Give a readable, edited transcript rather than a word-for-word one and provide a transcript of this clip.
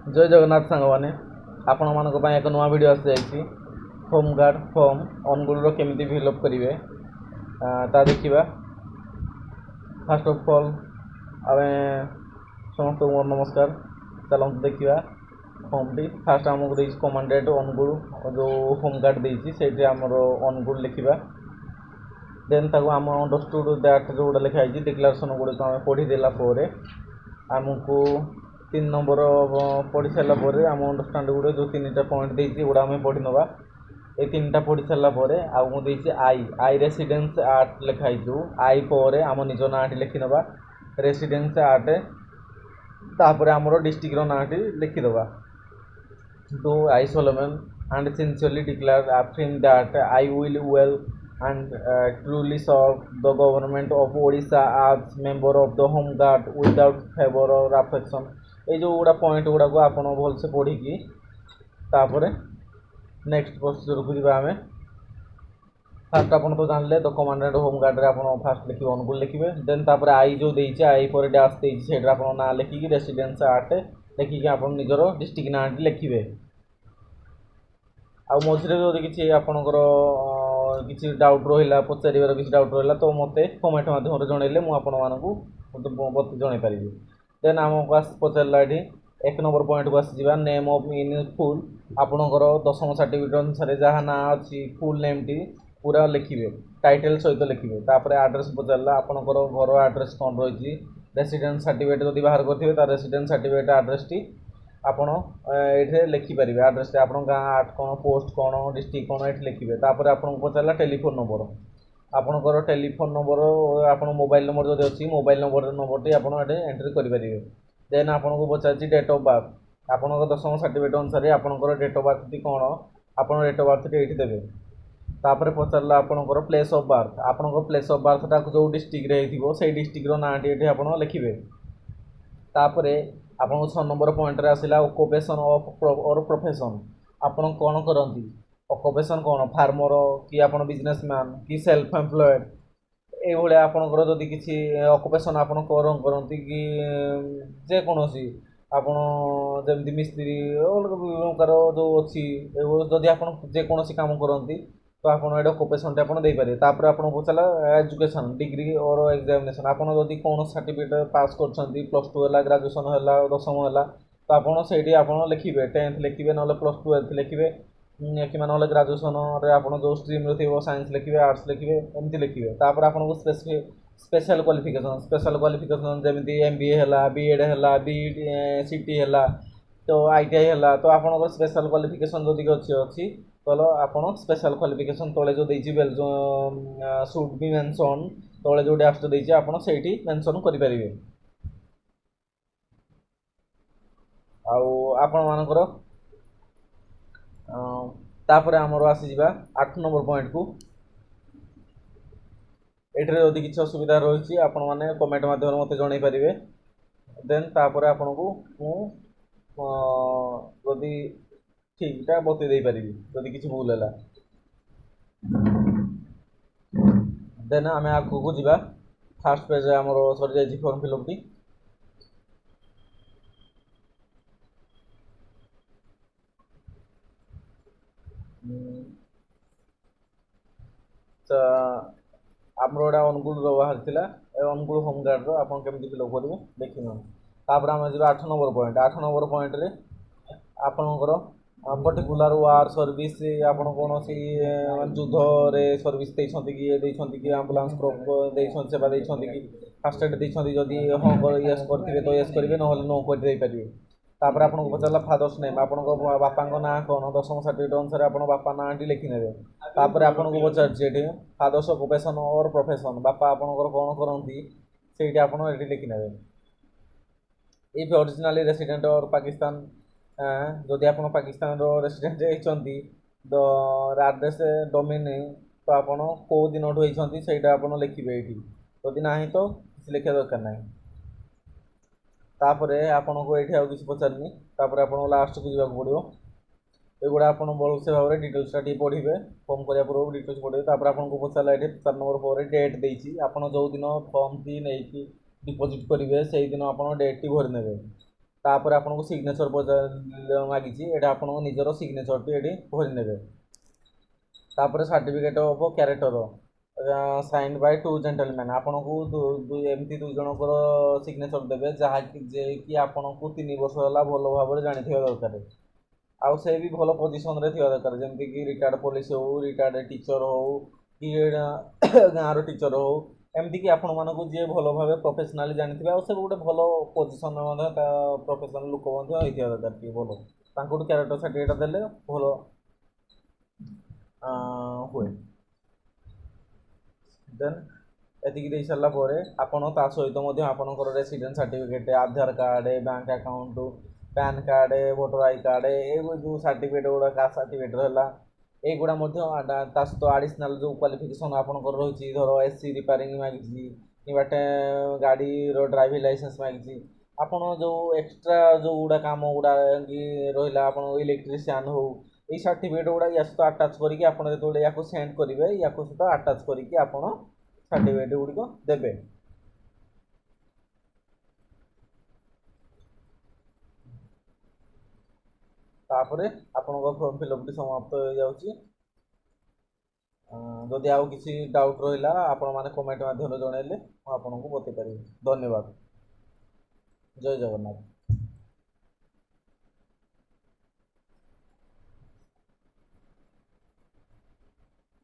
जय जगन्नाथ सांग मैंने आपण मानक एक नुआ वीडियो आसी जाइए होमगार्ड फॉर्म अनुगुल केमी फिलअप करेंगे ता देखा। फास्ट ऑफ ऑल आम समस्त मोर नमस्कार। चलते देखा फॉर्म टी फास्ट आमको दे कमांडेड अनुगुल जो होमगार्ड देती आमर अनुगुल लिखा। देन ताको आम अंडरस्टूड दैट जो लिखाई डिक्लेरेशन गुड़िक आम पढ़ीदेला आमको 3 नंबर पढ़ी सारापर आम अंडरस्टाड गुड़े जो 3टा पॉइंट देती गुड़ा आम पढ़ी नवा। ये 3टा पढ़ी सारापर आगे आई रेसिडेंस आर्ट लिखाई जो आई पर आम निज नाटी लिखिनवा रेसिडेंस आर्ट तापर आमर डिस्ट्रिक्टर नाटी लिखिदवा। तो आई Solomon and sincerely declare affirm that I will well and truly serve the government of Odisha as member of the Home Guard without favor or affection। ये जो गुड़ा पॉइंट गुड़ा को आप भलसे पढ़ी तापर नेक्स्ट प्रोसीजर को जावा। आम फास्ट आप तो जानले द कमांडेंट होम गार्ड रे आप फास्ट लिखे अनुकूल लिखे। देन तापर आई जो देती आई पर डैश देती आप ना लिखिकी रेसिडेंस आर्ट लिखिकी आप निजर डिस्ट्रिक्ट ना लिखे। आ मझे जो किसी आपणकर किसी डाउट रहा पचार किसी डाउट रहा तो मत कमेंट मध्यम जनइले मुझे जन पारि। देन आमको पचारा ये 1 नंबर पॉइंट को आसीजा नेम ऑफ इन फुल आपणकर 10वीं सर्टिफिकेट अनुसार जहाँ ना अच्छी फुल नेम टी पूरा लिखे टाइटल सहित लिखे। तापर एड्रेस पचारा आपणकर घर एड्रेस कौन रही रेसिडेंस सर्टिफिकेट जब बाहर करेंगे रेसिडेंस सर्टिफिकेट एड्रेस टी आपण ये लिखिपारे आड्रेस आप गाँ आर्ट कौन पोस्ट कौन डिस्ट्रिक्ट कौन ये लिखे। तापर आपको पचारा टेलीफोन नंबर आपणकर टेलीफोन नंबर आप मोबाइल नंबर जो अच्छी मोबाइल नंबर टी आप एंट्री करेंगे। देन आपको पचार डेट ऑफ बर्थ आप 10वीं सर्टिफिकेट अनुसार आपंकर डेट ऑफ बर्थ टी कौन आप डेट ऑफ बर्थ टी ये देवे। तापर पचारा आपंकर प्लेस ऑफ बर्थ आपंकर प्लेस ऑफ बर्थ टाक जो डिस्ट्रिक्ट से डिस्ट्रिक्टर ना टी ये आप लिखे। तापर आपको 6 नंबर पॉइंट आसला ऑक्युपेशन ऑफ और प्रोफेशन आपन कौन करती ऑक्युपेशन कौन फार्मर कि आप बिजनेसमैन कि सेल्फ एम्प्लॉयड ये आपंकर जदि किसी ऑक्युपेशन आप करती कि जेकोसी आपमती मिस्त्री अलग विभिन्न प्रकार जो अच्छी जदि आप जेकोसी काम करती तो आप ऑक्युपेशन आप देपारे। तापर आप पचारा एजुकेशन डिग्री और एग्जामिनेशन आप कौन सर्टिफिकेट पास कर +2 है ग्रेजुएशन है 10वीं है तो आप लिखे 10th लिखे ना +12 लिखे कि ना ग्रेजुएशन आप जो स्ट्रीम थी साइंस लिखे आर्ट्स लिखे एमती लिखे। तापर आपको स्पेशल क्वालिफिकेशन जमी MBA है B.Ed है BEd CT है तो ITI है तो आप स्पेशल क्वालिफिकेशन जदि अच्छी तो आप स्पेशल क्वालिफिकेशन तले जो देती शुड बी मेंशन तले जो डैश देती आप मेंशन करेंगे। आपण मानकर तापर आमर आसीजा 8 नंबर पॉइंट को ये जदि किसी असुविधा रही आपण मैंने कमेंट माध्यम मत जन पारे। देन तापर आपन को जदि ठीकटा बतई पारि जदि किसी भूल है। देन आम आगू जा फास्ट पेज आमर सरी जाइए फॉर्म फिलअप टी। आमर गोटा अनुकूल बाहर था अनुकूल होम गार्ड आप केमी फिलअप करेंगे देखिए। तापर आम जा 8 नंबर पॉइंट 8 नंबर पॉइंट रे आपणकर पर्टिकुलर वार सर्विस आप कौन युद्ध रे सर्विस देती कि आम्बुलांस सेवा देती कि फास्ट एड देती जदि हाँ यस करेंगे तो यस करेंगे ना नो करदे। तापर आपको पचारा फादर्स नेम आप बापा ना कौन 10वीं सर्टिफिकेट अनुसार आप बापा ना टी लिखिने। तापर आपको पचारे फादर्स ऑक्युपेशन और प्रोफेशन बापा आपंकर कौन करती से आप लिखिने। इफ ओरिजिनली रेसिडेंट और पाकिस्तान जदि आप पाकिस्तान रेसिडेंट होती तो एड्रेस डोमेन तो आप कौ दिन होती से आप लिखे ये जदि ना तो किसी लिखा दरकार ना। तापर आपन को ये किसी पचारनी तापर आप लास्ट को जावाक पड़ो एगुड़ा आप भलसे भाव में डिटेल्सटा टी पढ़े फॉर्म करने पूर्व डिटेल्स पढ़े। तापर आपको पचारा ये 4 नंबर पर डेट देती आप जो दिन फॉर्म टी नहीं डिपोजिट करेंगे से दिन आप डेट टी भरी ने। तापर आपको सिग्नेचर मागिଛି ଏଇଟା ଆପଣଙ୍କ ନିଜର ସିଗ୍ନେଚରଟି ଏଠି ଭରି ନେବେ। तापर certificate of character sign by two gentleman आपको एमती दुई जनकर सिग्नेचर देवे जहाँकि जे कि आपको 3 वर्ष है भल भाव जानी दरकार आउ से भी भल पोजिशन रे दरकार जमती कि रिटायर्ड पुलिस हो रिटायर्ड टीचर हो कि गाँव टीचर हो एमती कि आपण मानक जी भल भाव प्रोफेशनाली जानी आउ सब गोटे भल पोजिशन प्रोफेशनल लोक दरकार कि भल कैरेक्टर सर्टिफिकेट देले भल हुए देन एतिक दे सारा पर आपण ता सहित आपणकर residence certificate Aadhaar card bank account pan card voter I card ये जो सर्टिफिकेट गुड़ा कास्ट सर्टिफिकेट रहा युवा सहित आडिशनाल जो क्वालिफिकेशन आपंकर रही धर एससी रिपेयरिंग मांगी कि गाड़ी ड्राइविंग लाइसेंस मांगी आपड़ जो एक्सट्रा जो गुड़ा कम गुड़ा रहा आप इलेक्ट्रीशियन हो ये सर्टिफिकेट गुड़ा या सहित आटाच करके आप जो सेंड करेंगे या सहित आटाच करके आप सर्टिफिकेट गुड़िक देवे। तापर आपण फॉर्म फिलअप समाप्त हो जाऊँगी। जदि आउ किसी डाउट रहा आपण मैंने कमेंट माध्यम जनइले आपको बतई पारि। धन्यवाद। जय जगन्नाथ।